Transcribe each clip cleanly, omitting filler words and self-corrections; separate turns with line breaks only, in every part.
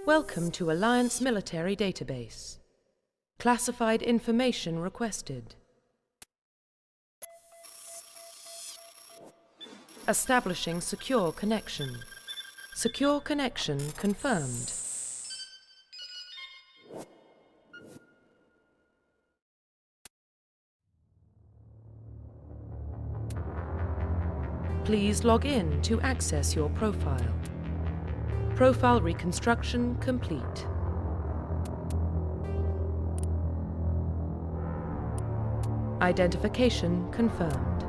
Welcome to Alliance Military Database. Classified information requested. Establishing secure connection. Secure connection confirmed. Please log in to access your profile. Profile reconstruction complete. Identification confirmed.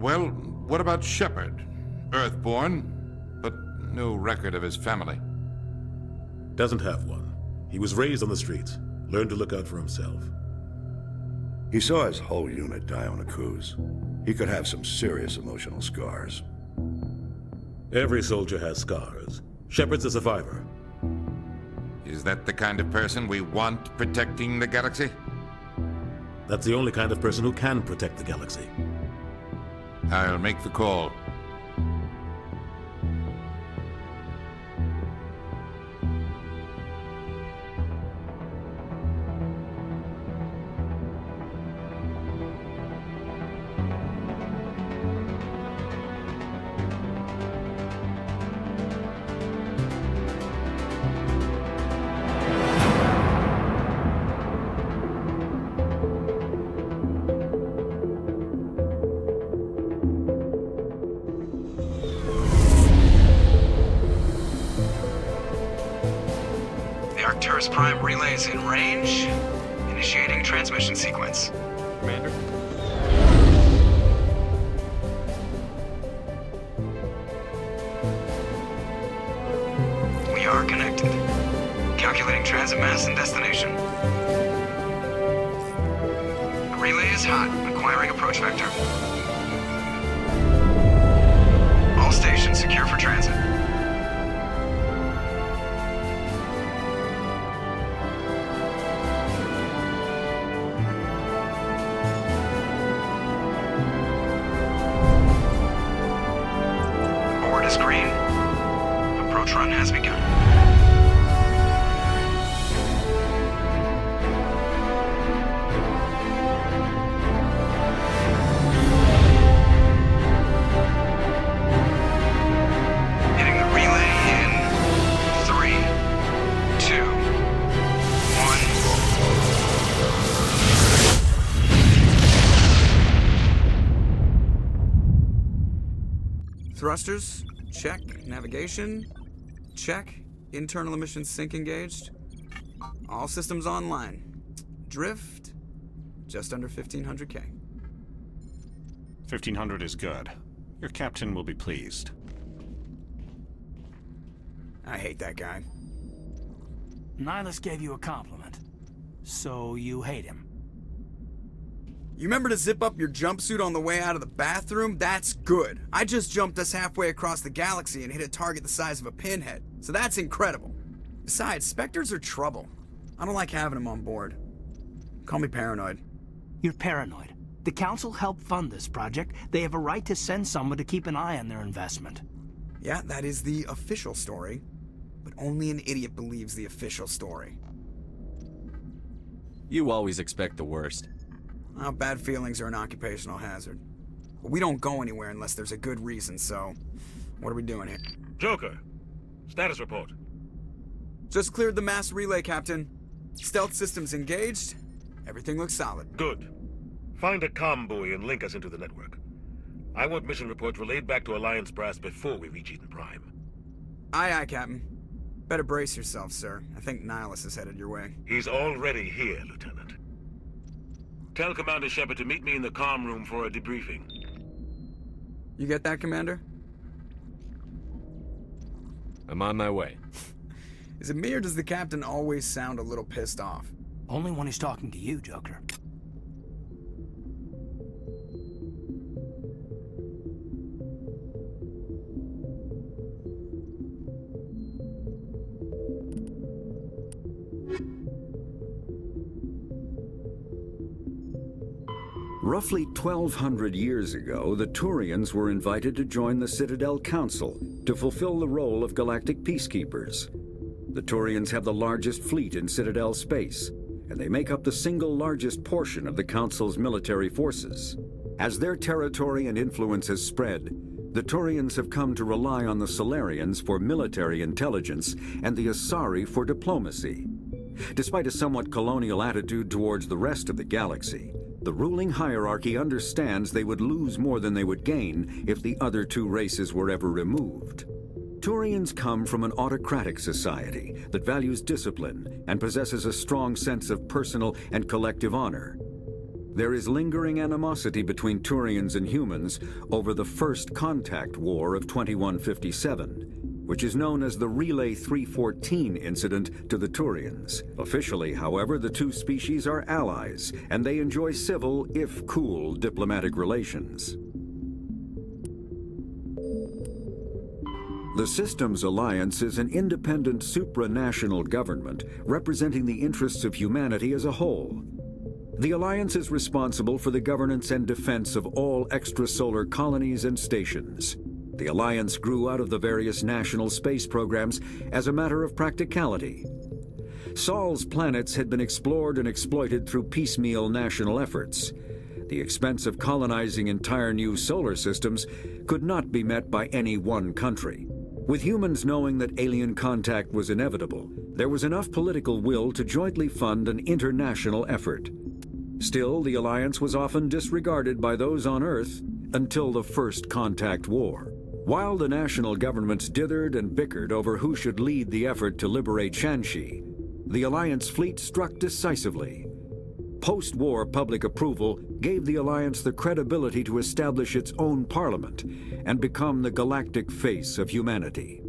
Well, what about Shepard? Earthborn, but no record of his family.
Doesn't have one. He was raised on the streets, learned to look out for himself.
He saw his whole unit die on a cruise. He could have some serious emotional scars.
Every soldier has scars. Shepard's a survivor.
Is that the kind of person we want protecting the galaxy?
That's the only kind of person who can protect the galaxy.
I'll make the call.
Prime relays in range. Initiating transmission sequence.
Commander?
We are connected. Calculating transit mass and destination. The relay is hot. Acquiring approach vector. All stations secure for transit. Green. Approach run has begun. Hitting the relay in 3, 2, 1. Thrusters. Check. Navigation. Check. Internal emissions sync engaged. All systems online. Drift. Just under 1500K.
1500 is good. Your captain will be pleased.
I hate that guy.
Nihilus gave you a compliment. So you hate him.
You remember to zip up your jumpsuit on the way out of the bathroom? That's good. I just jumped us halfway across the galaxy and hit a target the size of a pinhead. So that's incredible. Besides, Spectres are trouble. I don't like having them on board. Call me paranoid.
You're paranoid. The Council helped fund this project. They have a right to send someone to keep an eye on their investment.
Yeah, that is the official story. But only an idiot believes the official story.
You always expect the worst.
Well, bad feelings are an occupational hazard. But we don't go anywhere unless there's a good reason, so... What are we doing here?
Joker, status report.
Just cleared the mass relay, Captain. Stealth systems engaged. Everything looks solid.
Good. Find a comm buoy and link us into the network. I want mission reports relayed back to Alliance Brass before we reach Eden Prime.
Aye, aye, Captain. Better brace yourself, sir. I think Nihilus is headed your way.
He's already here, Lieutenant. Tell Commander Shepard to meet me in the comm room for a debriefing.
You get that, Commander?
I'm on my way.
Is it me or does the Captain always sound a little pissed off?
Only when he's talking to you, Joker.
Roughly 1,200 years ago, the Turians were invited to join the Citadel Council to fulfill the role of galactic peacekeepers. The Turians have the largest fleet in Citadel space, and they make up the single largest portion of the Council's military forces. As their territory and influence has spread, the Turians have come to rely on the Solarians for military intelligence and the Asari for diplomacy. Despite a somewhat colonial attitude towards the rest of the galaxy, the ruling hierarchy understands they would lose more than they would gain if the other two races were ever removed. Turians come from an autocratic society that values discipline and possesses a strong sense of personal and collective honor. There is lingering animosity between Turians and humans over the First Contact War of 2157, which is known as the Relay 314 incident to the Turians. Officially, however, the two species are allies, and they enjoy civil, if cool, diplomatic relations. The Systems Alliance is an independent supranational government representing the interests of humanity as a whole. The Alliance is responsible for the governance and defense of all extrasolar colonies and stations. The Alliance grew out of the various national space programs as a matter of practicality. Sol's planets had been explored and exploited through piecemeal national efforts. The expense of colonizing entire new solar systems could not be met by any one country. With humans knowing that alien contact was inevitable, there was enough political will to jointly fund an international effort. Still, the Alliance was often disregarded by those on Earth until the First Contact War. While the national governments dithered and bickered over who should lead the effort to liberate Shanxi, the Alliance fleet struck decisively. Post-war public approval gave the Alliance the credibility to establish its own parliament and become the galactic face of humanity.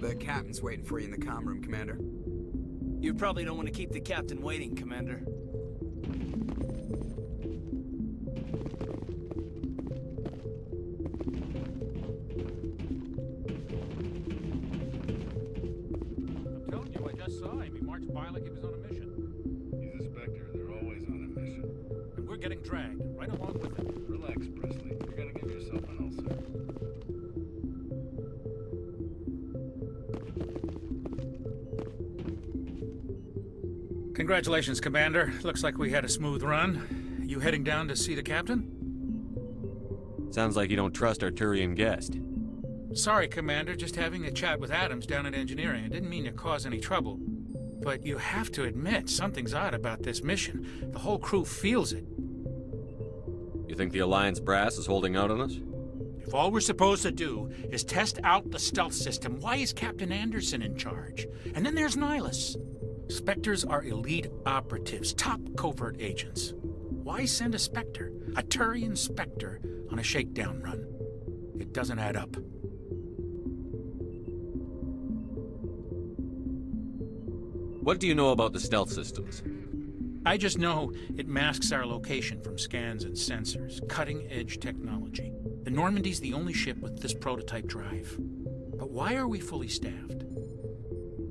The captain's waiting for you in the comm room, Commander.
You probably don't want to keep the captain waiting, Commander.
I'm telling you, I just saw him. He marched by like he was on a mission.
He's a Spectre. They're always on a mission.
And we're getting dragged, right along with him.
Relax, Presley. You're gonna give yourself an ulcer.
Congratulations, Commander. Looks like we had a smooth run. You heading down to see the captain?
Sounds like you don't trust our Turian guest.
Sorry, Commander. Just having a chat with Adams down at engineering. I didn't mean to cause any trouble. But you have to admit, something's odd about this mission. The whole crew feels it.
You think the Alliance brass is holding out on us?
If all we're supposed to do is test out the stealth system, why is Captain Anderson in charge? And then there's Nihilus. Spectres are elite operatives, top covert agents. Why send a Spectre, a Turian Spectre, on a shakedown run? It doesn't add up.
What do you know about the stealth systems?
I just know it masks our location from scans and sensors. Cutting-edge technology. The Normandy's the only ship with this prototype drive. But why are we fully staffed?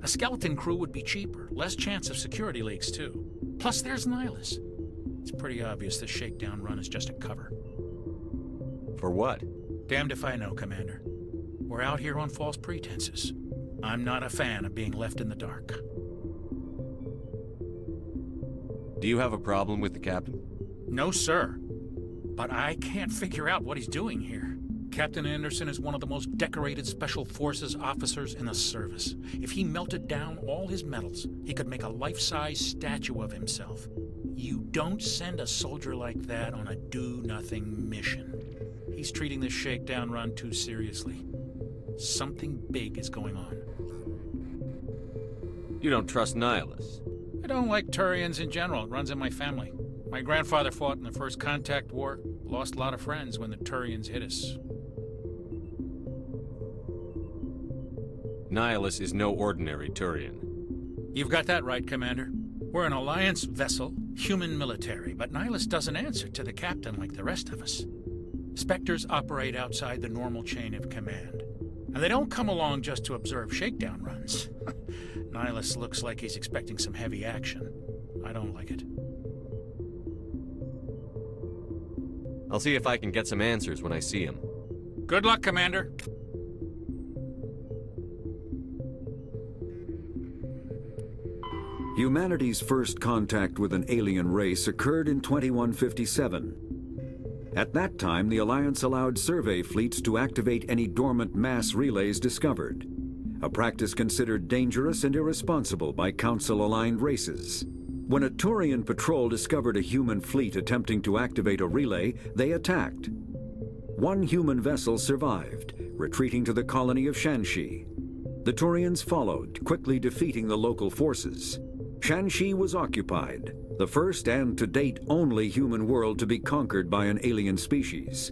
A skeleton crew would be cheaper, less chance of security leaks, too. Plus, there's Nihilus. It's pretty obvious this shakedown run is just a cover.
For what?
Damned if I know, Commander. We're out here on false pretenses. I'm not a fan of being left in the dark.
Do you have a problem with the captain?
No, sir. But I can't figure out what he's doing here. Captain Anderson is one of the most decorated Special Forces officers in the service. If he melted down all his medals, he could make a life-size statue of himself. You don't send a soldier like that on a do-nothing mission. He's treating this shakedown run too seriously. Something big is going on.
You don't trust Nihilus?
I don't like Turians in general. It runs in my family. My grandfather fought in the First Contact War. Lost a lot of friends when the Turians hit us.
Nihilus is no ordinary Turian.
You've got that right, Commander. We're an Alliance vessel, human military, but Nihilus doesn't answer to the captain like the rest of us. Spectres operate outside the normal chain of command. And they don't come along just to observe shakedown runs. Nihilus looks like he's expecting some heavy action. I don't like it.
I'll see if I can get some answers when I see him.
Good luck, Commander.
Humanity's first contact with an alien race occurred in 2157. At that time, the Alliance allowed survey fleets to activate any dormant mass relays discovered, a practice considered dangerous and irresponsible by Council-aligned races. When a Turian patrol discovered a human fleet attempting to activate a relay, they attacked. One human vessel survived, retreating to the colony of Shanxi. The Turians followed, quickly defeating the local forces. Shanxi was occupied, the first and to date only human world to be conquered by an alien species.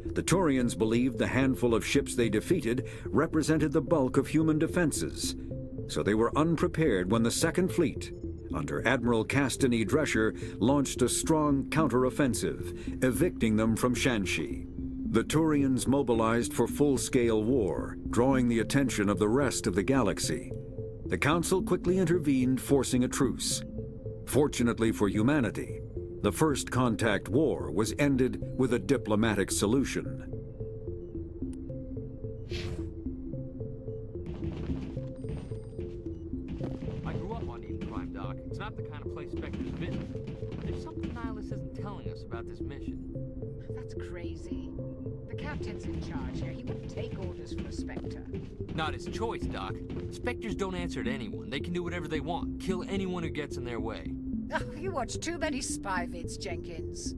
The Turians believed the handful of ships they defeated represented the bulk of human defenses, so they were unprepared when the Second Fleet, under Admiral Castany Drescher, launched a strong counter-offensive, evicting them from Shanxi. The Turians mobilized for full-scale war, drawing the attention of the rest of the galaxy. The Council quickly intervened, forcing a truce. Fortunately for humanity, the First Contact War was ended with a diplomatic solution.
I grew up on Eden Prime, Doc. It's not the kind of place Spectre's been. There's something Nihilus isn't telling us about this mission.
That's crazy. The captain's in charge here. He wouldn't take orders from a Spectre.
Not his choice, Doc. Spectres don't answer to anyone. They can do whatever they want. Kill anyone who gets in their way.
Oh, you watch too many spy vids, Jenkins.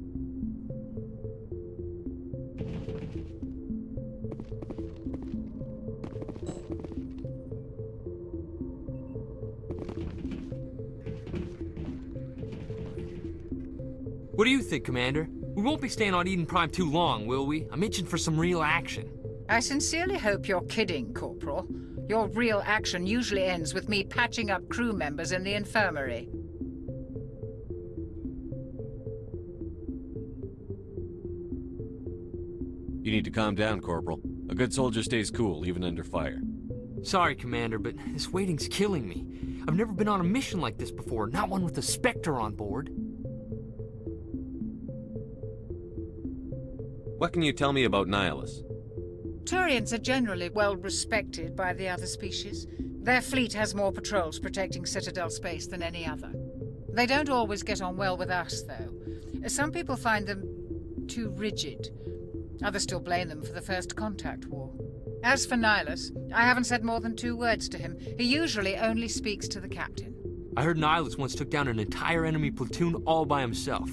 What do you think, Commander? We won't be staying on Eden Prime too long, will we? I'm itching for some real action.
I sincerely hope you're kidding, Corporal. Your real action usually ends with me patching up crew members in the infirmary.
You need to calm down, Corporal. A good soldier stays cool, even under fire.
Sorry, Commander, but this waiting's killing me. I've never been on a mission like this before, not one with a Spectre on board.
What can you tell me about Nihilus?
Turians are generally well respected by the other species. Their fleet has more patrols protecting Citadel space than any other. They don't always get on well with us, though. Some people find them too rigid. Others still blame them for the First Contact War. As for Nihilus, I haven't said more than 2 words to him. He usually only speaks to the captain.
I heard Nihilus once took down an entire enemy platoon all by himself.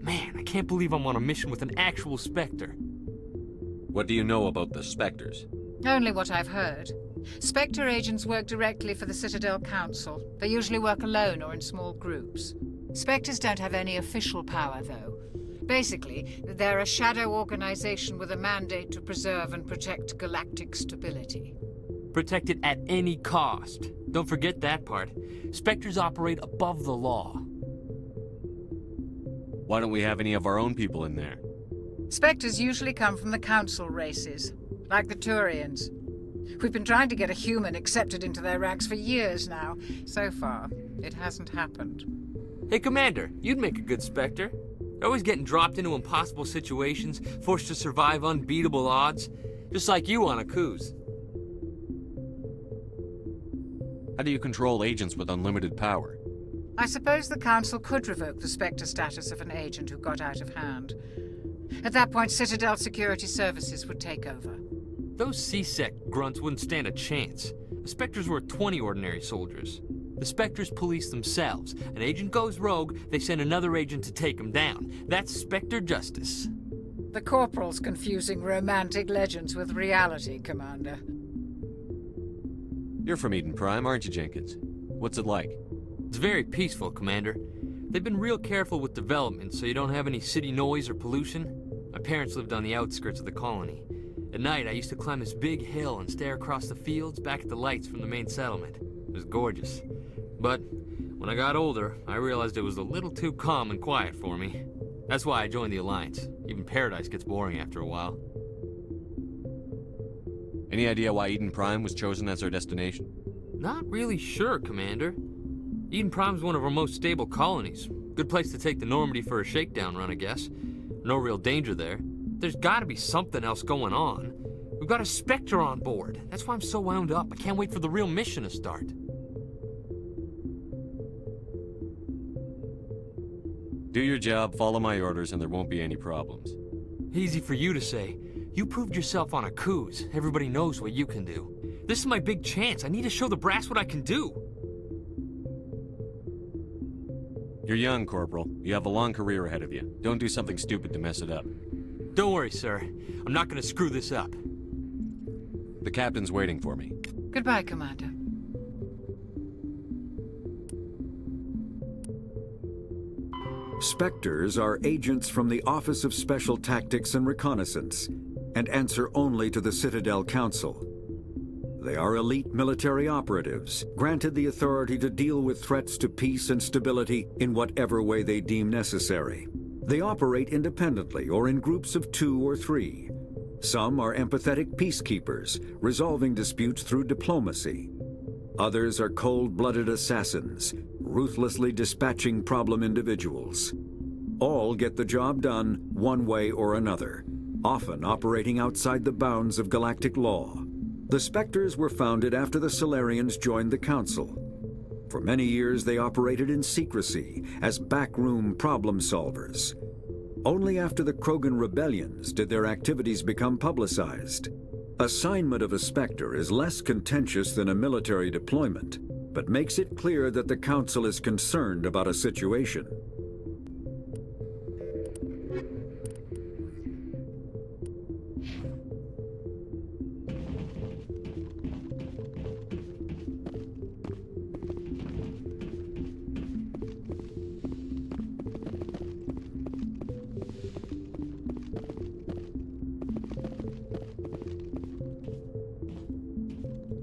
Man, I can't believe I'm on a mission with an actual Spectre.
What do you know about the Spectres?
Only what I've heard. Spectre agents work directly for the Citadel Council. They usually work alone or in small groups. Spectres don't have any official power, though. Basically, they're a shadow organization with a mandate to preserve and protect galactic stability.
Protect it at any cost. Don't forget that part. Spectres operate above the law.
Why don't we have any of our own people in there?
Spectres usually come from the Council races, like the Turians. We've been trying to get a human accepted into their ranks for years now. So far, it hasn't happened.
Hey, Commander, you'd make a good Spectre. You're always getting dropped into impossible situations, forced to survive unbeatable odds, just like you on a cruise.
How do you control agents with unlimited power?
I suppose the Council could revoke the Spectre status of an agent who got out of hand. At that point, Citadel Security Services would take over.
Those C-Sec grunts wouldn't stand a chance. The Spectres were 20 ordinary soldiers. The Spectres police themselves. An agent goes rogue, they send another agent to take him down. That's Spectre justice.
The Corporal's confusing romantic legends with reality, Commander.
You're from Eden Prime, aren't you, Jenkins? What's it like?
It's very peaceful, Commander. They've been real careful with development, so you don't have any city noise or pollution. My parents lived on the outskirts of the colony. At night, I used to climb this big hill and stare across the fields back at the lights from the main settlement. It was gorgeous. But When I got older, I realized it was a little too calm and quiet for me. That's why I joined the Alliance. Even Paradise gets boring after a while.
Any idea why Eden Prime was chosen as our destination?
Not really sure, Commander. Eden Prime's one of our most stable colonies. Good place to take the Normandy for a shakedown run, I guess. No real danger there. There's gotta be something else going on. We've got a Spectre on board. That's why I'm so wound up. I can't wait for the real mission to start.
Do your job, follow my orders, and there won't be any problems.
Easy for you to say. You proved yourself on a cruise. Everybody knows what you can do. This is my big chance. I need to show the brass what I can do.
You're young, Corporal. You have a long career ahead of you. Don't do something stupid to mess it up.
Don't worry, sir. I'm not gonna screw this up.
The captain's waiting for me.
Goodbye, Commander.
Spectres are agents from the Office of Special Tactics and Reconnaissance, and answer only to the Citadel Council. They are elite military operatives, granted the authority to deal with threats to peace and stability in whatever way they deem necessary. They operate independently or in groups of 2 or 3. Some are empathetic peacekeepers, resolving disputes through diplomacy. Others are cold-blooded assassins, ruthlessly dispatching problem individuals. All get the job done one way or another, often operating outside the bounds of galactic law. The Spectres were founded after the Solarians joined the Council. For many years, they operated in secrecy as backroom problem solvers. Only after the Krogan rebellions did their activities become publicized. Assignment of a Spectre is less contentious than a military deployment, but makes it clear that the Council is concerned about a situation.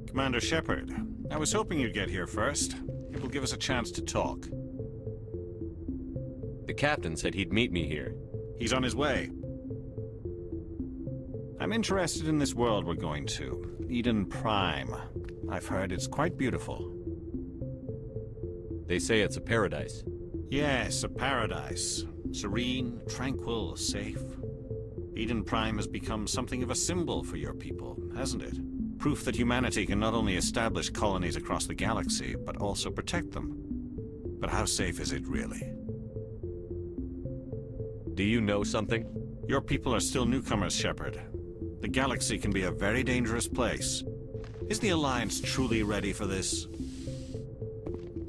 Commander Shepard, I was hoping you'd get here first. It will give us a chance to talk.
The captain said he'd meet me here.
He's on his way. I'm interested in this world we're going to, Eden Prime. I've heard it's quite beautiful.
They say it's a paradise.
Yes, a paradise. Serene, tranquil, safe. Eden Prime has become something of a symbol for your people, hasn't it? Proof that humanity can not only establish colonies across the galaxy, but also protect them. But how safe is it really?
Do you know something?
Your people are still newcomers, Shepard. The galaxy can be a very dangerous place. Is the Alliance truly ready for this?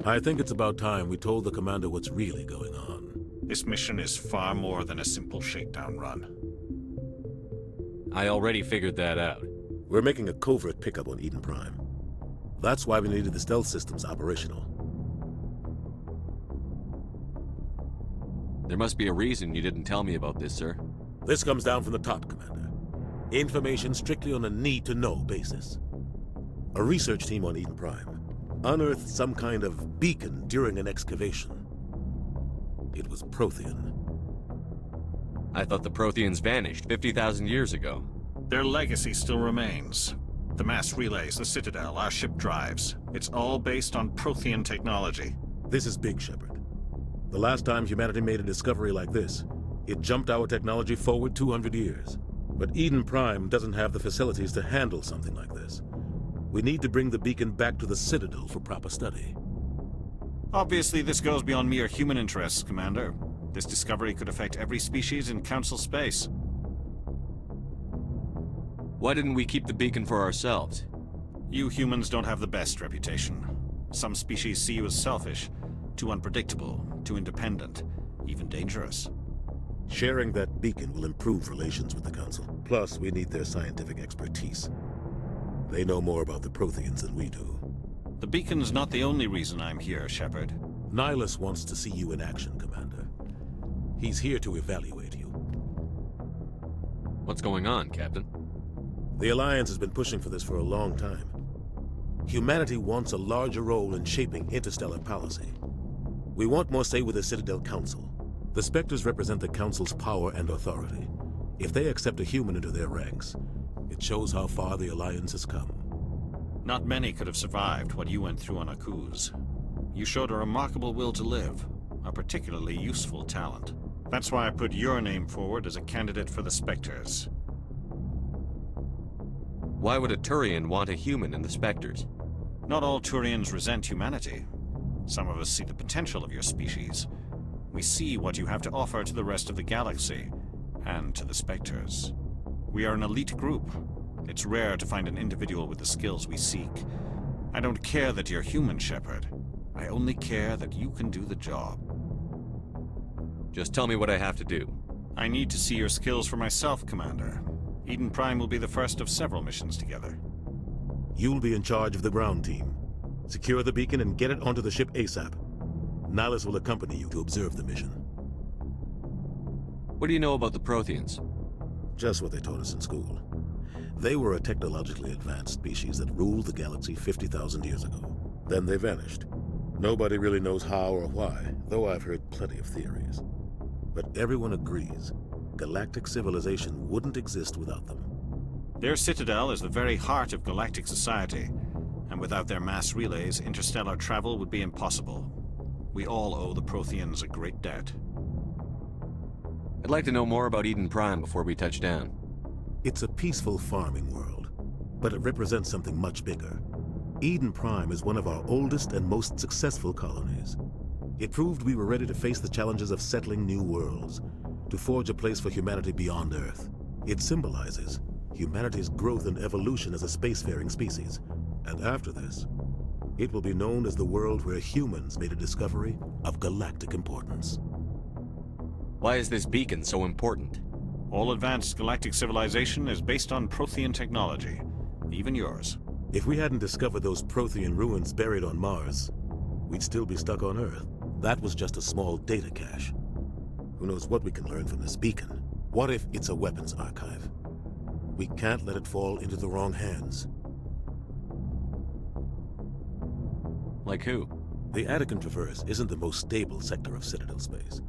I think it's about time we told the Commander what's really going on.
This mission is far more than a simple shakedown run.
I already figured that out.
We're making a covert pickup on Eden Prime. That's why we needed the stealth systems operational.
There must be a reason you didn't tell me about this, sir.
This comes down from the top, Commander. Information strictly on a need-to-know basis. A research team on Eden Prime unearthed some kind of beacon during an excavation. It was Prothean.
I thought the Protheans vanished 50,000 years ago.
Their legacy still remains. The mass relays, the Citadel, our ship drives. It's all based on Prothean technology.
This is big, Shepard. The last time humanity made a discovery like this, it jumped our technology forward 200 years. But Eden Prime doesn't have the facilities to handle something like this. We need to bring the beacon back to the Citadel for proper study.
Obviously, this goes beyond mere human interests, Commander. This discovery could affect every species in Council space.
Why didn't we keep the beacon for ourselves?
You humans don't have the best reputation. Some species see you as selfish, too unpredictable, too independent, even dangerous.
Sharing that beacon will improve relations with the Council. Plus, we need their scientific expertise. They know more about the Protheans than we do.
The beacon's not the only reason I'm here, Shepard.
Nihilus wants to see you in action, Commander. He's here to evaluate you.
What's going on, Captain?
The Alliance has been pushing for this for a long time. Humanity wants a larger role in shaping interstellar policy. We want more say with the Citadel Council. The Spectres represent the Council's power and authority. If they accept a human into their ranks, it shows how far the Alliance has come.
Not many could have survived what you went through on Akuz. You showed a remarkable will to live, a particularly useful talent. That's why I put your name forward as a candidate for the Spectres.
Why would a Turian want a human in the Spectres?
Not all Turians resent humanity. Some of us see the potential of your species. We see what you have to offer to the rest of the galaxy, and to the Spectres. We are an elite group. It's rare to find an individual with the skills we seek. I don't care that you're human, Shepard. I only care that you can do the job.
Just tell me what I have to do.
I need to see your skills for myself, Commander. Eden Prime will be the first of several missions together.
You'll be in charge of the ground team. Secure the beacon and get it onto the ship ASAP. Nihilus will accompany you to observe the mission.
What do you know about the Protheans?
Just what they taught us in school. They were a technologically advanced species that ruled the galaxy 50,000 years ago. Then they vanished. Nobody really knows how or why, though I've heard plenty of theories. But everyone agrees, galactic civilization wouldn't exist without them.
Their citadel is the very heart of galactic society, and without their mass relays, interstellar travel would be impossible. We all owe the Protheans a great debt.
I'd like to know more about Eden Prime before we touch down.
It's a peaceful farming world, but it represents something much bigger. Eden Prime is one of our oldest and most successful colonies. It proved we were ready to face the challenges of settling new worlds, to forge a place for humanity beyond Earth. It symbolizes humanity's growth and evolution as a spacefaring species. And after this, it will be known as the world where humans made a discovery of galactic importance.
Why is this beacon so important?
All advanced galactic civilization is based on Prothean technology, even yours.
If we hadn't discovered those Prothean ruins buried on Mars, we'd still be stuck on Earth. That was just a small data cache. Who knows what we can learn from this beacon? What if it's a weapons archive? We can't let it fall into the wrong hands.
Like who?
The Attican Traverse isn't the most stable sector of Citadel space.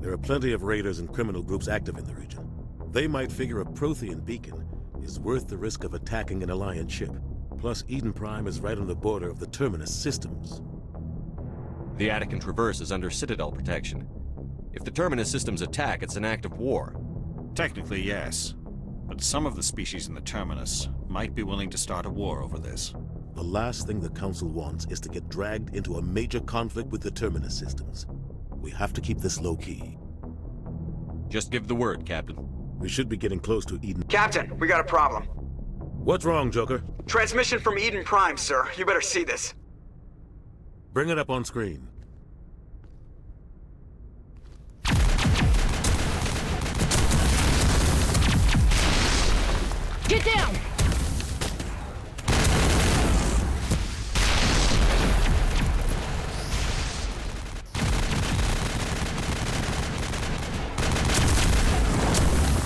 There are plenty of raiders and criminal groups active in the region. They might figure a Prothean beacon is worth the risk of attacking an Alliance ship. Plus, Eden Prime is right on the border of the Terminus systems.
The Attican Traverse is under Citadel protection. If the Terminus systems attack, it's an act of war.
Technically, yes. But some of the species in the Terminus might be willing to start a war over this.
The last thing the Council wants is to get dragged into a major conflict with the Terminus systems. We have to keep this low-key.
Just give the word, Captain.
We should be getting close to Eden.
Captain, we got a problem.
What's wrong, Joker?
Transmission from Eden Prime, sir. You better see this.
Bring it up on screen.
Get down!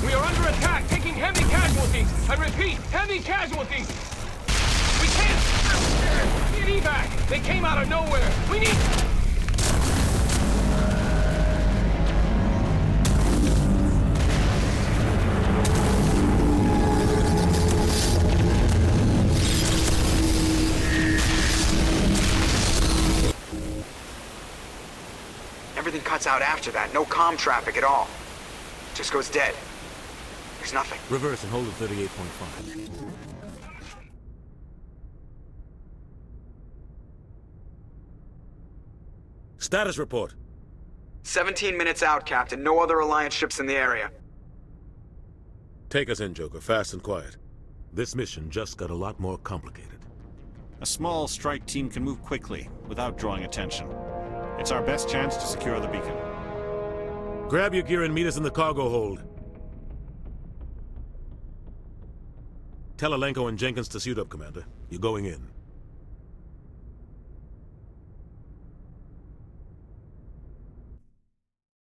We are under attack, taking heavy casualties. I repeat, heavy casualties. We can't get evac. They came out of nowhere. We need...
Everything cuts out after that. No comm traffic at all. Just goes dead. There's nothing.
Reverse and hold at 38.5. Status report.
17 minutes out, Captain. No other Alliance ships in the area.
Take us in, Joker, fast and quiet. This mission just got a lot more complicated.
A small strike team can move quickly, without drawing attention. It's our best chance to secure the beacon.
Grab your gear and meet us in the cargo hold. Tell Alenko and Jenkins to suit up, Commander. You're going in.